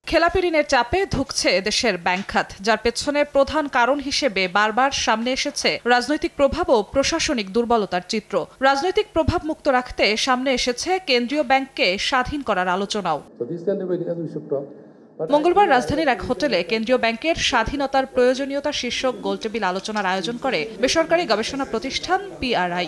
খেলাপি ঋণের চাপে ধুঁকছে দেশের ব্যাংক খাত, যার পেছনে প্রধান কারণ হিসেবে বারবার সামনে এসেছে রাজনৈতিক প্রভাব ও প্রশাসনিক দুর্বলতার চিত্র। রাজনৈতিক প্রভাব মুক্ত রাখতে সামনে এসেছে কেন্দ্রীয় ব্যাংককে স্বাধীন করার আলোচনাও। মঙ্গলবার রাজধানীর এক হোটেলে কেন্দ্রীয় ব্যাংকের স্বাধীনতার প্রয়োজনীয়তা শীর্ষক গোলটেবিল আলোচনার আয়োজন করে বেসরকারি গবেষণা প্রতিষ্ঠান PRI,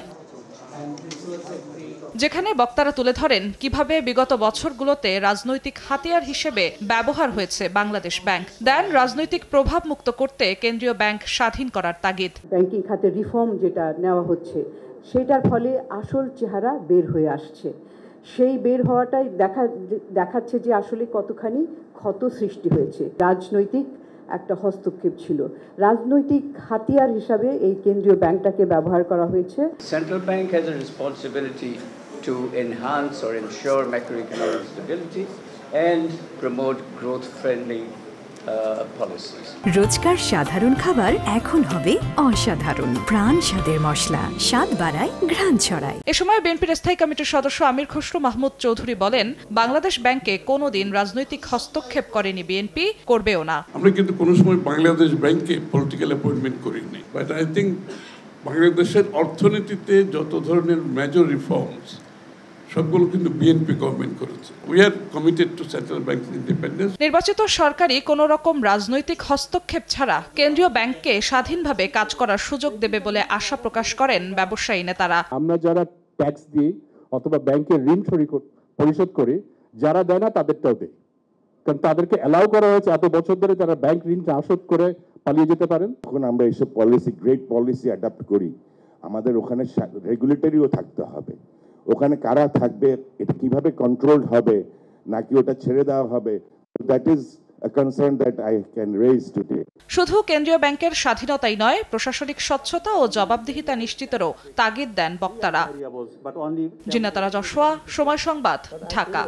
যেখানে বক্তারা তুলে ধরেন কিভাবে বিগত বছরগুলোতে রাজনৈতিক হাতিয়ার হিসেবে ব্যবহার হয়েছে বাংলাদেশ ব্যাংক। দেন রাজনৈতিক প্রভাব মুক্ত করতে কেন্দ্রীয় ব্যাংক স্বাধীন করার তাগিদ। ব্যাংকিং খাতের রিফর্ম যেটা নেওয়া হচ্ছে সেটার ফলে আসল চেহারা বের হয়ে আসছে। সেই বের হওয়াটাই দেখাচ্ছে যে আসলে কতখানি ক্ষত সৃষ্টি হয়েছে। রাজনৈতিক একটা হস্তক্ষেপ ছিল, রাজনৈতিক হাতিয়ার হিসাবে এই কেন্দ্রীয় ব্যাংকটাকে ব্যবহার করা হয়েছে। Central Bank has a responsibility to enhance or ensure macroeconomic stability and promote growth-friendly policies. রোজকার সাধারণ খাবার এখন হবে অসাধারণ। প্রাণ স্বাদের মশলা, স্বাদ বাড়ায়, ঘ্রাণ ছড়ায়। এ সময় বিএনপির স্থায়ী কমিটির সদস্য আমির খসরু মাহমুদ চৌধুরী বলেন, বাংলাদেশ ব্যাংকে কোনোদিন রাজনৈতিক হস্তক্ষেপ করেনি বিএনপি, করবেও না। আমরা কিন্তু কোনো সময় বাংলাদেশ ব্যাংকে পলিটিক্যাল অ্যাপয়েন্টমেন্ট করিনি, বাট আই থিঙ্ক বাংলাদেশের অর্থনীতিতে যত ধরনের মেজর রিফর্মস সবগুলো কিন্তু বিএনপি গভর্নমেন্ট করেছে। We are committed to central bank independence. নির্বাচিত সরকারই কোনো রকম রাজনৈতিক হস্তক্ষেপ ছাড়া কেন্দ্রীয় ব্যাংককে স্বাধীনভাবে কাজ করার সুযোগ দেবে বলে আশা প্রকাশ করেন ব্যবসায়ী নেতারা। আমরা যারা ট্যাক্স দিই অথবা ব্যাংকের ঋণ পরিশোধ করি, যারা দেয় না তাদেরটাও দেয়, কারণ তাদেরকে অ্যালাউ করা হয়েছে এত বছর ধরে তারা ব্যাংক ঋণ শোধ করে পালিয়ে যেতে পারেন। যখন আমরা এইসব পলিসি, গ্রেট পলিসি অ্যাডাপ্ট করি, আমাদের ওখানে রেগুলেটরিও থাকতে হবে। ওখানে কারা থাকবে, এটা কিভাবে কন্ট্রোলড হবে, নাকি ওটা ছেড়ে দেওয়া হবে, that is a concern that I can raise today. শুধু কেন্দ্রীয় ব্যাংকের স্বাধীনতাই নয়, প্রশাসনিক স্বচ্ছতা ও জবাবদিহিতা নিশ্চিতেরও তাগিদ দেন বক্তারা। জিন্নাত তারা যশোয়া, সময় সংবাদ, ঢাকা।